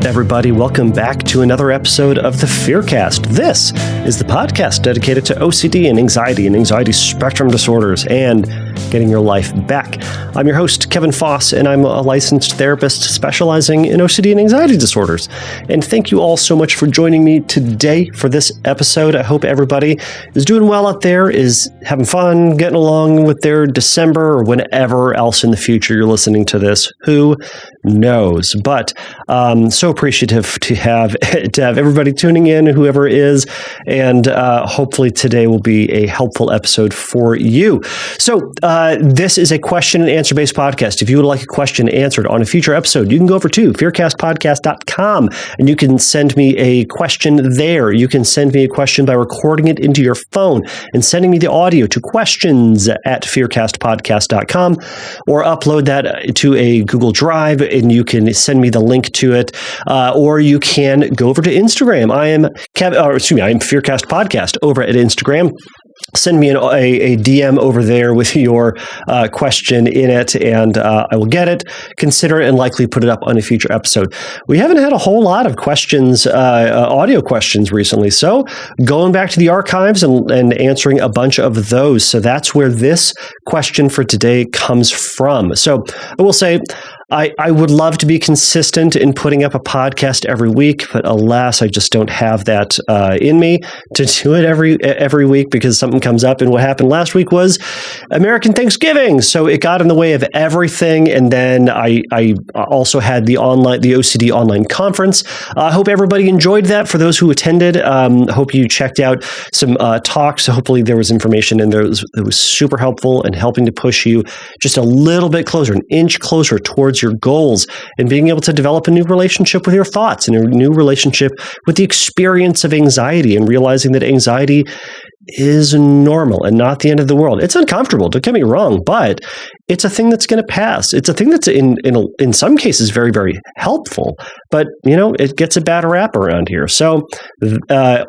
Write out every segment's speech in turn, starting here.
everybody. Welcome back to another episode of the Fearcast. This is the podcast dedicated to OCD and anxiety spectrum disorders, and getting your life back. I'm your host, Kevin Foss, and I'm a licensed therapist specializing in OCD and anxiety disorders. And thank you all so much for joining me today for this episode. I hope everybody is doing well out there, is having fun, getting along with their December or whenever else in the future you're listening to this. Who knows? But so appreciative to have everybody tuning in, whoever it is, and hopefully today will be a helpful episode for you. So this is a question and answer based podcast. If you would like a question answered on a future episode, you can go over to fearcastpodcast.com and you can send me a question there. You can send me a question by recording it into your phone and sending me the audio to questions@fearcastpodcast.com, or upload that to a Google Drive and you can send me the link to it. Or you can go over to Instagram. I am Fearcast Podcast over at Instagram. Send me a DM over there with your question in it, and I will get it, consider it, and likely put it up on a future episode. We haven't had a whole lot of questions, audio questions recently, so going back to the archives and answering a bunch of those. So that's where this question for today comes from. So I will say, I would love to be consistent in putting up a podcast every week, but alas, I just don't have that in me to do it every week because something comes up. And what happened last week was American Thanksgiving, so it got in the way of everything. And then I also had the OCD online conference. I hope everybody enjoyed that. For those who attended, hope you checked out some talks. Hopefully, there was information in there that was super helpful and helping to push you just a little bit closer, an inch closer towards your goals, and being able to develop a new relationship with your thoughts and a new relationship with the experience of anxiety, and realizing that anxiety is normal and not the end of the world. It's uncomfortable, don't get me wrong, but it's a thing that's going to pass. It's a thing that's in some cases very, very helpful, but it gets a bad rap around here. So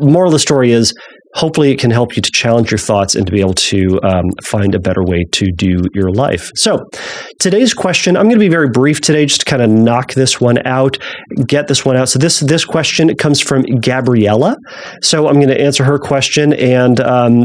moral of the story is, hopefully it can help you to challenge your thoughts and to be able to find a better way to do your life. So today's question, I'm going to be very brief today, just to kind of knock this one out, get this one out. So this question, it comes from Gabriela. So I'm going to answer her question. And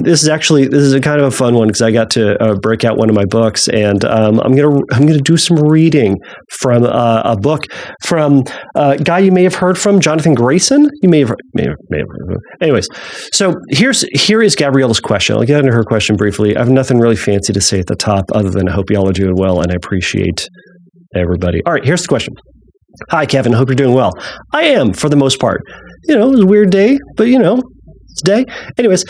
this is a kind of a fun one because I got to break out one of my books, and I'm going to do some reading from a book from a guy you may have heard from, Jonathan Grayson. You may have heard of him. Anyways, so here is Gabriela's question. I'll get into her question briefly. I have nothing really fancy to say at the top other than I hope you all are doing well, and I appreciate everybody. All right, here's the question. Hi, Kevin. I hope you're doing well. I am, for the most part. It was a weird day, but it's a day. Anyways,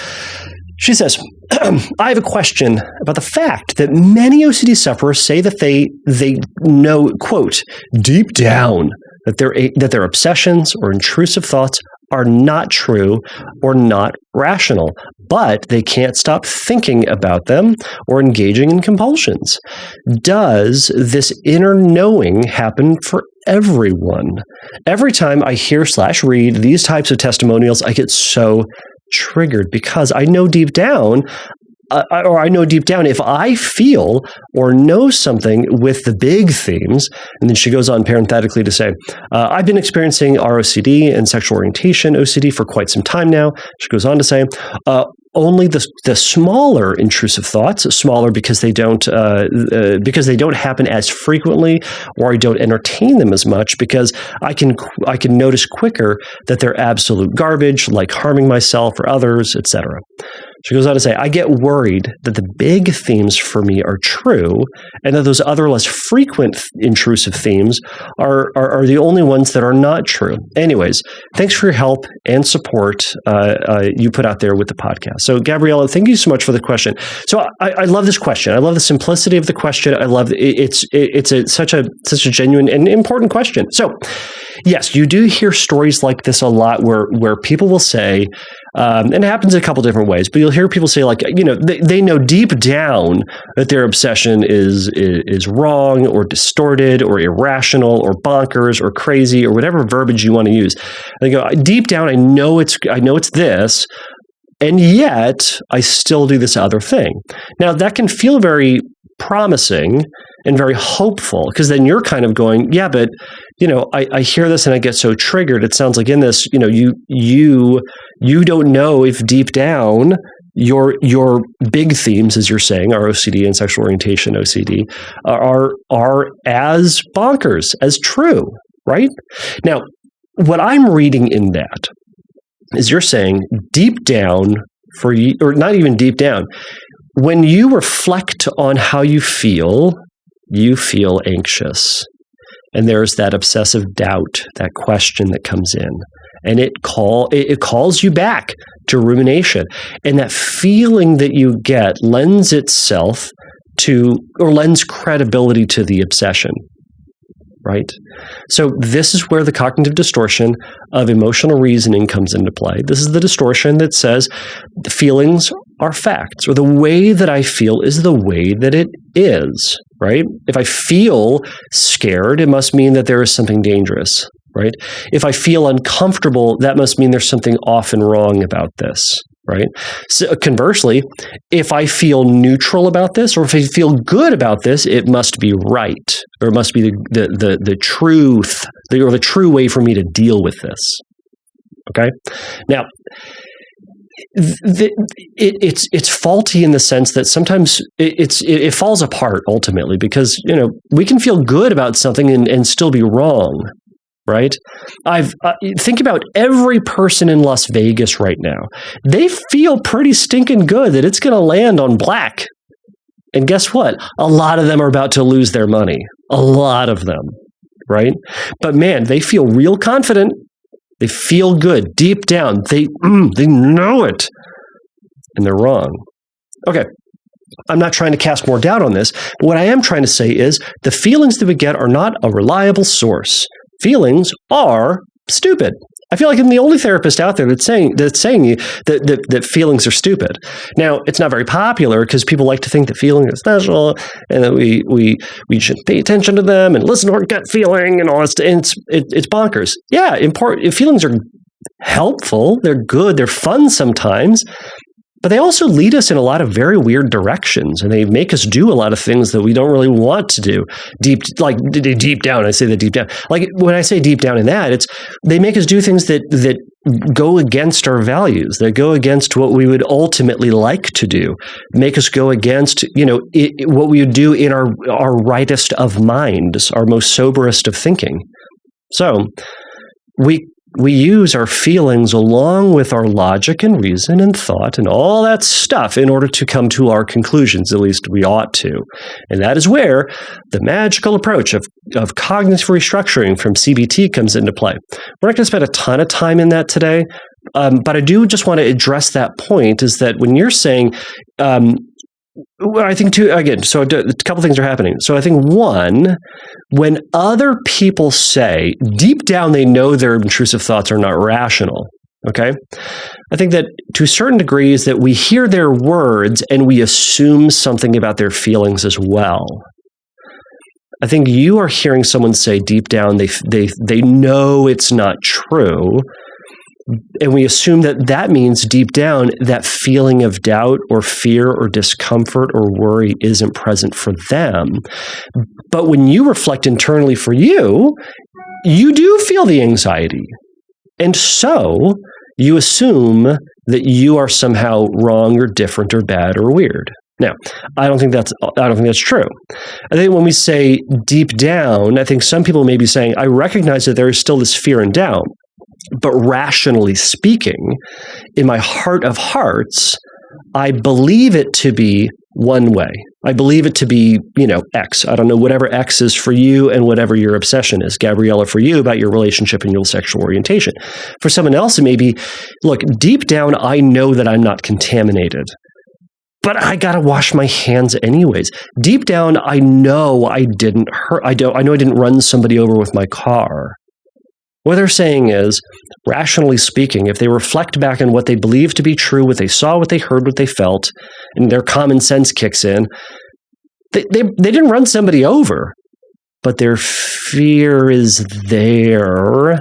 she says, I have a question about the fact that many OCD sufferers say that they know, quote, deep down that their obsessions or intrusive thoughts are not true or not rational, but they can't stop thinking about them or engaging in compulsions. Does this inner knowing happen for everyone? Every time I hear/read these types of testimonials, I get so triggered because I know deep down if I feel or know something with the big themes. And then she goes on parenthetically to say, I've been experiencing ROCD and sexual orientation OCD for quite some time now. She goes on to say, only the smaller intrusive thoughts, smaller because they don't happen as frequently, or I don't entertain them as much because I can notice quicker that they're absolute garbage, like harming myself or others, etc. She goes on to say, I get worried that the big themes for me are true and that those other less frequent intrusive themes are the only ones that are not true. Anyways, thanks for your help and support you put out there with the podcast. So Gabriela, thank you so much for the question. So I love this question. I love the simplicity of the question. I love it's such a genuine and important question. So yes, you do hear stories like this a lot where people will say, and it happens a couple different ways, but you'll hear people say, like, they know deep down that their obsession is wrong or distorted or irrational or bonkers or crazy or whatever verbiage you want to use. They go, deep down, I know it's this, and yet I still do this other thing. Now that can feel very promising and very hopeful, because then you're kind of going, yeah, but I hear this and I get so triggered. It sounds like in this, you don't know if deep down your big themes, as you're saying, are OCD and sexual orientation OCD, are as bonkers, as true, right? Now, what I'm reading in that is you're saying deep down for you, or not even deep down, when you reflect on how you feel anxious. And there's that obsessive doubt, that question that comes in. And it calls you back to rumination. And that feeling that you get lends itself to, or lends credibility to the obsession, right? So this is where the cognitive distortion of emotional reasoning comes into play. This is the distortion that says the feelings are facts, or the way that I feel is the way that it is, right? If I feel scared, it must mean that there is something dangerous, right? If I feel uncomfortable, that must mean there's something often wrong about this, right? So conversely, if I feel neutral about this, or if I feel good about this, it must be right, or it must be the truth, or the true way for me to deal with this. Okay? Now, it's faulty in the sense that sometimes it falls apart ultimately, because we can feel good about something and still be wrong, right? Think about every person in Las Vegas right now. They feel pretty stinking good that it's going to land on black, and guess what? A lot of them are about to lose their money. A lot of them, right? But man, they feel real confident. They feel good deep down. They know it, and they're wrong. Okay, I'm not trying to cast more doubt on this, but what I am trying to say is the feelings that we get are not a reliable source. Feelings are stupid. I feel like I'm the only therapist out there that's saying that feelings are stupid. Now, it's not very popular because people like to think that feelings are special and that we should pay attention to them and listen to our gut feeling and all that stuff. And it's bonkers. Yeah, important. Feelings are helpful. They're good. They're fun sometimes. But they also lead us in a lot of very weird directions, and they make us do a lot of things that we don't really want to do. Deep down, I say that deep down. Like when I say deep down in that, they make us do things that go against our values, that go against what we would ultimately like to do, make us go against what we would do in our rightest of minds, our most soberest of thinking. So we use our feelings along with our logic and reason and thought and all that stuff in order to come to our conclusions, at least we ought to. And that is where the magical approach of cognitive restructuring from CBT comes into play. We're not going to spend a ton of time in that today, but I do just want to address that point, is that when you're saying, I think two, again, so a couple things are happening. So I think one, when other people say deep down they know their intrusive thoughts are not rational, okay? I think that to a certain degree is that we hear their words and we assume something about their feelings as well. I think you are hearing someone say deep down they know it's not true, and we assume that means deep down that feeling of doubt or fear or discomfort or worry isn't present for them. But when you reflect internally for you, you do feel the anxiety. And so you assume that you are somehow wrong or different or bad or weird. Now, I don't think that's true. I think when we say deep down, I think some people may be saying, I recognize that there is still this fear and doubt. But rationally speaking, in my heart of hearts, I believe it to be one way. I believe it to be, X. I don't know, whatever X is for you and whatever your obsession is. Gabriela, for you, about your relationship and your sexual orientation. For someone else, it may be, look, deep down, I know that I'm not contaminated. But I got to wash my hands anyways. Deep down, I know I didn't hurt. I know I didn't run somebody over with my car. What they're saying is, rationally speaking, if they reflect back on what they believe to be true, what they saw, what they heard, what they felt, and their common sense kicks in, they didn't run somebody over, but their fear is there,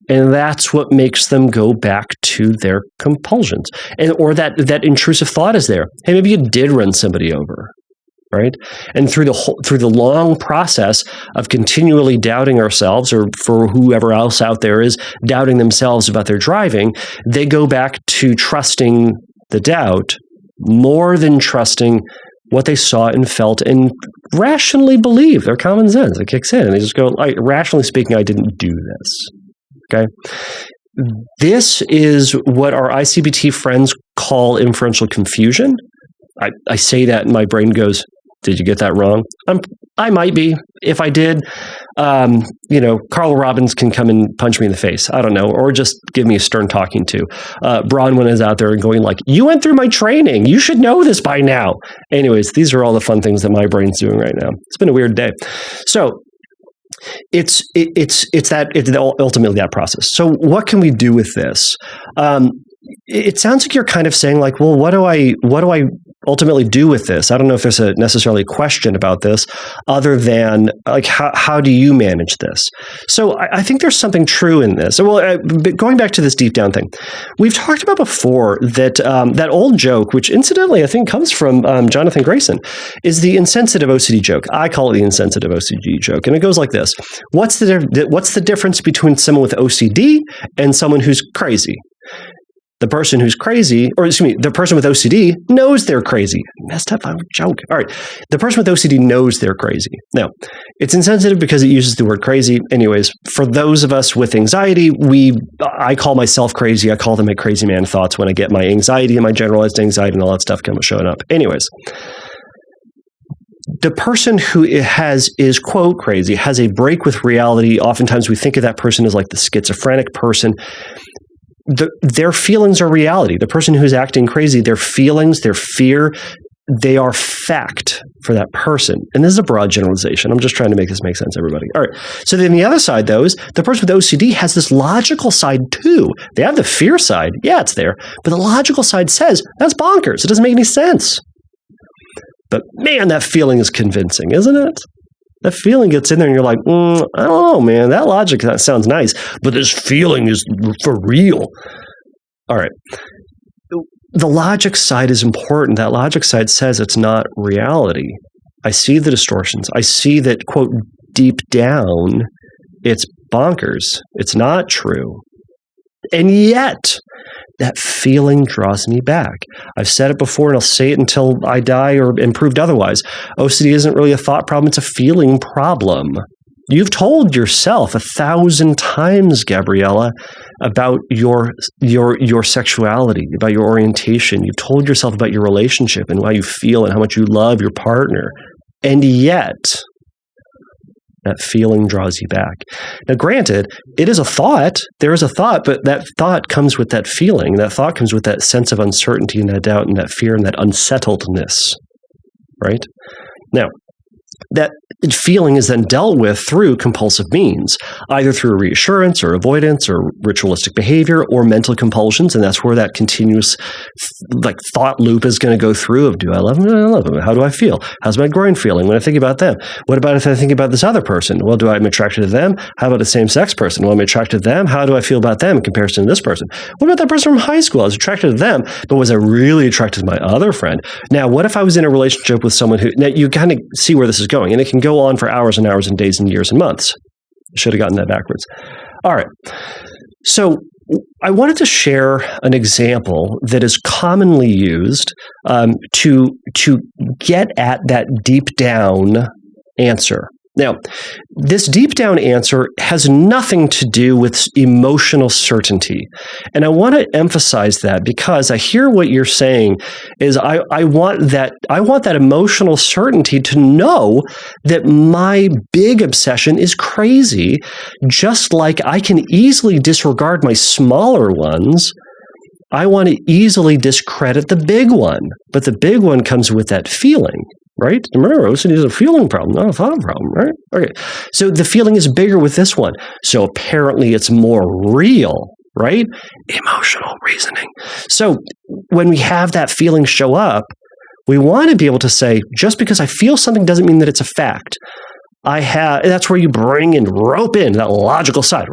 and that's what makes them go back to their compulsions. Or that intrusive thought is there. Hey, maybe you did run somebody over. right? And through the long process of continually doubting ourselves, or for whoever else out there is doubting themselves about their driving, they go back to trusting the doubt more than trusting what they saw and felt and rationally believe. Their common sense, it kicks in, and they just go, rationally speaking, I didn't do this. Okay? This is what our ICBT friends call inferential confusion. I say that and my brain goes, did you get that wrong? I might be. If I did, Carl Robbins can come and punch me in the face. I don't know. Or just give me a stern talking to. Bronwyn is out there and going like, you went through my training. You should know this by now. Anyways, these are all the fun things that my brain's doing right now. It's been a weird day. So it's ultimately that process. So what can we do with this? It sounds like you're kind of saying like, well, what do I ultimately do with this? I don't know if there's necessarily a question about this other than like, how do you manage this? So I think there's something true in this. Well, going back to this deep down thing, we've talked about before that that old joke, which incidentally I think comes from Jonathan Grayson, is the insensitive OCD joke. I call it the insensitive OCD joke. And it goes like this. What's the difference between someone with OCD and someone who's crazy? The person who's crazy, the person with OCD knows they're crazy. Messed up joke. All right. The person with OCD knows they're crazy. Now, it's insensitive because it uses the word crazy. Anyways, for those of us with anxiety, I call myself crazy. I call them a crazy man thoughts when I get my anxiety and my generalized anxiety and all that stuff showing up. Anyways, the person who is, quote, crazy, has a break with reality. Oftentimes we think of that person as like the schizophrenic person. Their feelings are reality. The person who's acting crazy, their feelings, their fear, they are fact for that person. And this is a broad generalization. I'm just trying to make this make sense, everybody. All right. So then the other side, though, is the person with OCD has this logical side, too. They have the fear side. Yeah, it's there. But the logical side says, that's bonkers. It doesn't make any sense. But man, that feeling is convincing, isn't it? That feeling gets in there and you're like, I don't know, man. That logic, that sounds nice. But this feeling is for real. All right. The logic side is important. That logic side says it's not reality. I see the distortions. I see that, quote, deep down, it's bonkers. It's not true. And yet, that feeling draws me back. I've said it before, and I'll say it until I die or am proved otherwise. OCD isn't really a thought problem. It's a feeling problem. You've told yourself 1,000 times, Gabriela, about your sexuality, about your orientation. You've told yourself about your relationship and how you feel and how much you love your partner. And yet, that feeling draws you back. Now, granted, it is a thought. There is a thought, but that thought comes with that feeling. That thought comes with that sense of uncertainty and that doubt and that fear and that unsettledness, right? Now, that feeling is then dealt with through compulsive means, either through reassurance or avoidance or ritualistic behavior or mental compulsions. And that's where that continuous thought loop is going to go through of, do I love them? Do I love them? How do I feel? How's my groin feeling when I think about them? What about if I think about this other person? Well, I'm attracted to them? How about a same-sex person? Well, I'm attracted to them. How do I feel about them in comparison to this person? What about that person from high school? I was attracted to them, but was I really attracted to my other friend? Now, what if I was in a relationship with someone who, now you kind of see where this is going, and it can go on for hours and hours and days and years and months. Should have gotten that backwards. All right. So I wanted to share an example that is commonly used to get at that deep down answer. Now, this deep down answer has nothing to do with emotional certainty. And I want to emphasize that because I hear what you're saying is I want that emotional certainty to know that my big obsession is crazy, just like I can easily disregard my smaller ones. I want to easily discredit the big one, but the big one comes with that feeling. Right? Remember, OCD is a feeling problem, not a thought problem, right? Okay. So the feeling is bigger with this one. So apparently it's more real, right? Emotional reasoning. So when we have that feeling show up, we want to be able to say, just because I feel something doesn't mean that it's a fact. That's where you rope in that logical side,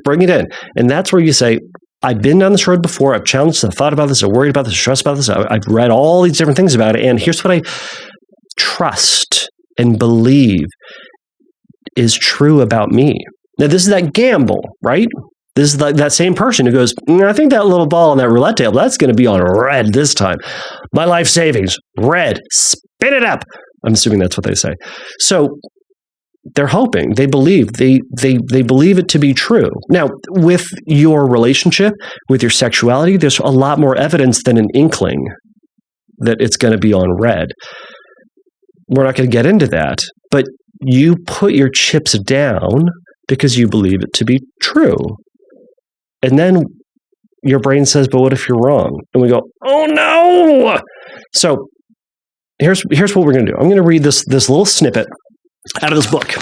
bring it in. And that's where you say, I've been down this road before. I've challenged, I've thought about this, I've worried about this, stressed about this. I've read all these different things about it. And here's what trust and believe is true about me. Now, this is that gamble, right? This is that same person who goes, I think that little ball on that roulette table, that's going to be on red this time. My life savings, red, spin it up. I'm assuming that's what they say. So they're hoping, they believe, they believe it to be true. Now, with your relationship, with your sexuality, there's a lot more evidence than an inkling that it's going to be on red. We're not going to get into that, but you put your chips down because you believe it to be true. And then your brain says, but what if you're wrong? And we go, oh no! So here's what we're going to do. I'm going to read this little snippet out of this book.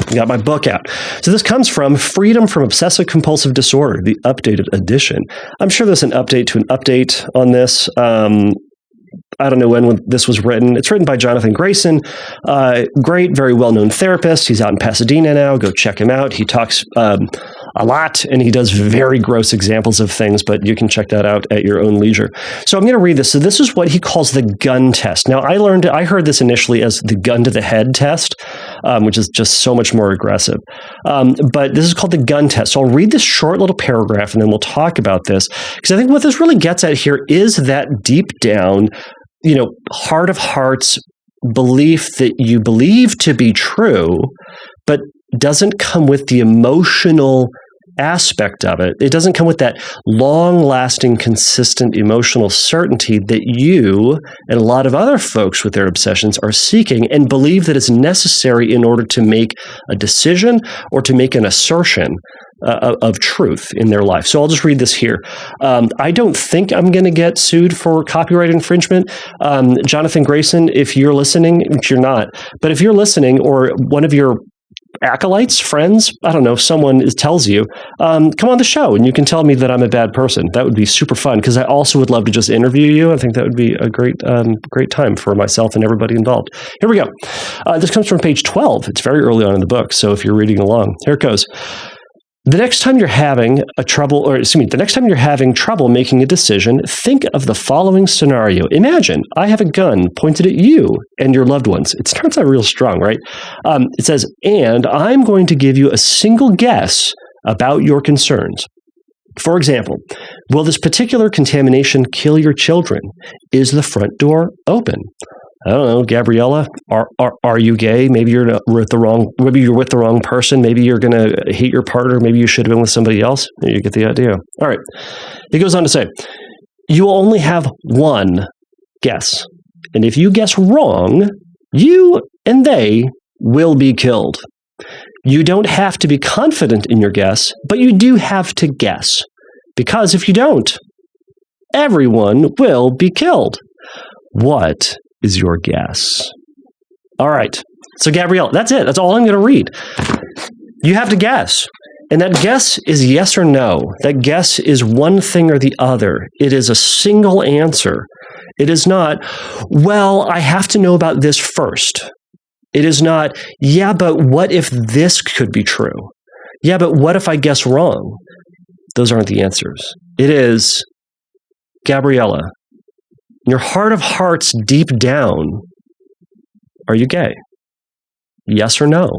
I got my book out. So this comes from Freedom from Obsessive Compulsive Disorder, the updated edition. I'm sure there's an update to an update on this. I don't know when this was written. It's written by Jonathan Grayson. Great, very well-known therapist. He's out in Pasadena now. Go check him out. He talks a lot, and he does very gross examples of things, but you can check that out at your own leisure. So I'm going to read this. So this is what he calls the gun test. Now, I heard this initially as the gun to the head test, which is just so much more aggressive. But this is called the gun test. So I'll read this short little paragraph, and then we'll talk about this, because I think what this really gets at here is that deep down, heart of hearts belief that you believe to be true, but doesn't come with the emotional aspect of it. It doesn't come with that long-lasting, consistent emotional certainty that you and a lot of other folks with their obsessions are seeking and believe that it's necessary in order to make a decision or to make an assertion of truth in their life. So I'll just read this here. I don't think I'm going to get sued for copyright infringement. Jonathan Grayson, if you're listening, which you're not, but if you're listening, or one of your acolytes, friends, I don't know, someone tells you, come on the show and you can tell me that I'm a bad person. That would be super fun, because I also would love to just interview you. I think that would be a great time for myself and everybody involved. Here we go. This comes from page 12. It's very early on in the book, so if you're reading along, here it goes. The next time you're having trouble making a decision, think of the following scenario. Imagine I have a gun pointed at you and your loved ones. It starts out real strong, right? It says, and I'm going to give you a single guess about your concerns. For example, will this particular contamination kill your children? Is the front door open? I don't know, Gabriela, are you gay? Maybe you're with the wrong person. Maybe you're going to hate your partner. Maybe you should have been with somebody else. You get the idea. All right. He goes on to say, you will only have one guess. And if you guess wrong, you and they will be killed. You don't have to be confident in your guess, but you do have to guess. Because if you don't, everyone will be killed. What is your guess? All right. So, Gabrielle, that's it. That's all I'm going to read. You have to guess. And that guess is yes or no. That guess is one thing or the other. It is a single answer. It is not, well, I have to know about this first. It is not, yeah, but what if this could be true? Yeah, but what if I guess wrong? Those aren't the answers. It is, Gabriela, in your heart of hearts, deep down, are you gay? Yes or no?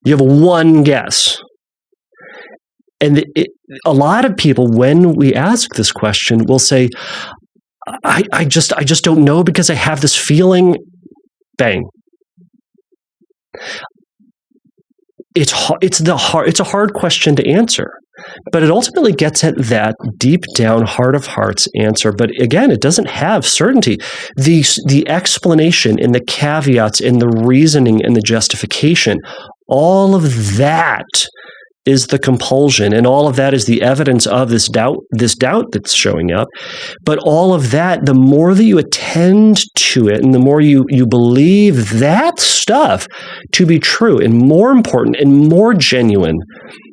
You have one guess. And a lot of people, when we ask this question, will say, I just don't know because I have this feeling. Bang. It's a hard question to answer. But it ultimately gets at that deep down heart of hearts answer. But again, it doesn't have certainty. The explanation and the caveats and the reasoning and the justification, all of that is the compulsion, and all of that is the evidence of this doubt that's showing up. But all of that, the more that you attend to it and the more you believe that stuff to be true and more important and more genuine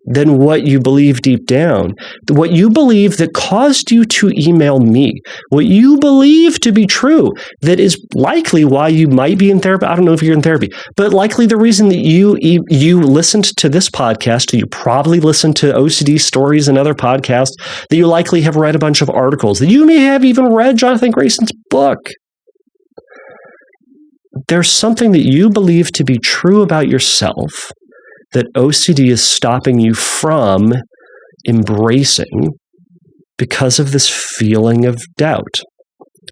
than what you believe deep down, what you believe that caused you to email me, what you believe to be true, that is likely why you might be in therapy. I don't know if you're in therapy, but likely the reason that you listened to this podcast, you probably listened to OCD stories and other podcasts, that you likely have read a bunch of articles, that you may have even read Jonathan Grayson's book. there's something that you believe to be true about yourself that OCD is stopping you from embracing because of this feeling of doubt.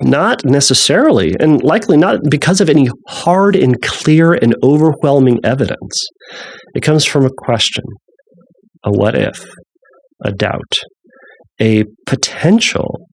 Not necessarily, and likely not because of any hard and clear and overwhelming evidence. It comes from a question, a what if, a doubt, a potential,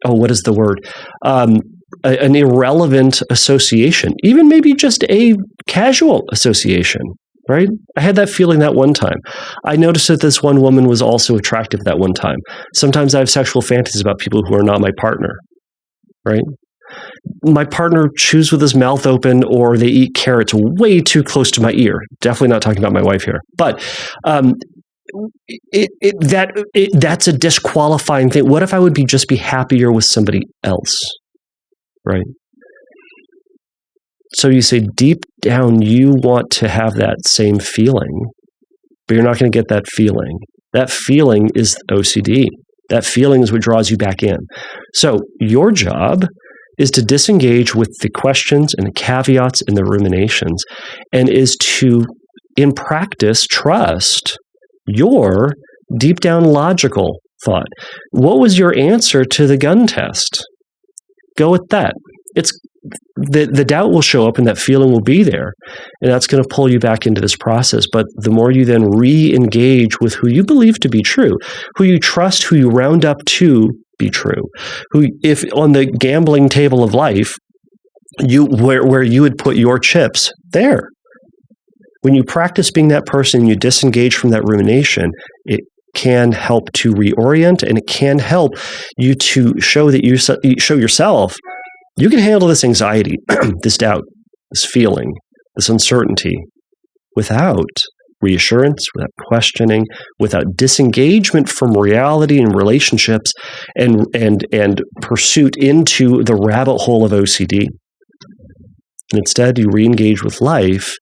what is the word? An irrelevant association, even maybe just a casual association, right? I had that feeling that one time. I noticed that this one woman was also attractive that one time. Sometimes I have sexual fantasies about people who are not my partner, right? My partner chews with his mouth open, or they eat carrots way too close to my ear. Definitely not talking about my wife here. But that's a disqualifying thing. What if I would just be happier with somebody else, right? So you say deep down you want to have that same feeling, but you're not going to get that feeling. That feeling is OCD. That feeling is what draws you back in. So your job is to disengage with the questions and the caveats and the ruminations, and is to, in practice, trust your deep down logical thought. What was your answer to the gun test? Go with that. It's the doubt will show up and that feeling will be there, and that's going to pull you back into this process. But the more you then re-engage with who you believe to be true, who you trust, who you round up to be true, who, if on the gambling table of life, where you would put your chips, there. When you practice being that person, you disengage from that rumination, it can help to reorient, and it can help you to show that you show yourself you can handle this anxiety, this doubt, this feeling, this uncertainty without reassurance, without questioning, without disengagement from reality and relationships, and pursuit into the rabbit hole of OCD. And instead, you re-engage with life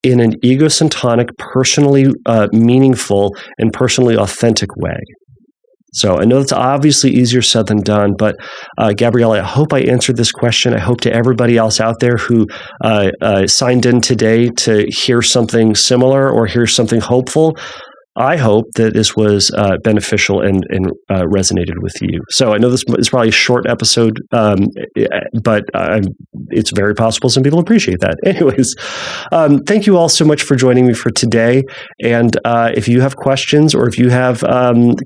in an egocentric, personally meaningful, and personally authentic way. So I know it's obviously easier said than done, but Gabriela, I hope I answered this question. I hope to everybody else out there who signed in today to hear something similar or hear something hopeful, I hope that this was beneficial and resonated with you. So I know this is probably a short episode, but it's very possible some people appreciate that. Anyways, thank you all so much for joining me for today. And if you have questions, or if you have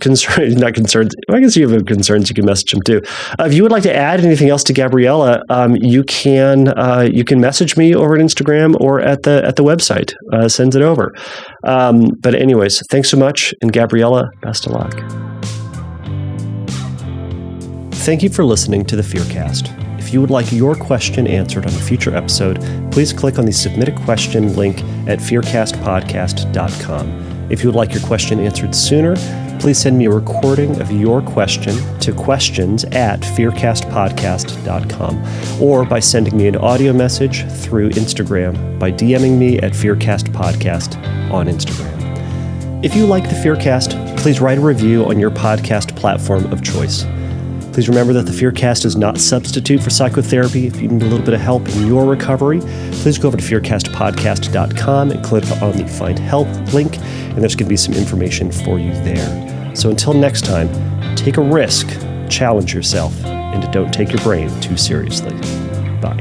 concerns, not concerns, I guess you have concerns, you can message them too. If you would like to add anything else to Gabriela, you can message me over at Instagram or at the website. Send it over. But anyways, thanks so much, and Gabriela, best of luck. Thank you for listening to the Fearcast. If you would like your question answered on a future episode, please click on the Submit a Question link at fearcastpodcast.com. If you would like your question answered sooner, please send me a recording of your question to questions@fearcastpodcast.com, or by sending me an audio message through Instagram by DMing me at fearcastpodcast on Instagram. If you like the Fearcast, please write a review on your podcast platform of choice. Please remember that the Fearcast is not a substitute for psychotherapy. If you need a little bit of help in your recovery, please go over to fearcastpodcast.com and click on the Find Help link, and there's going to be some information for you there. So until next time, take a risk, challenge yourself, and don't take your brain too seriously. Bye.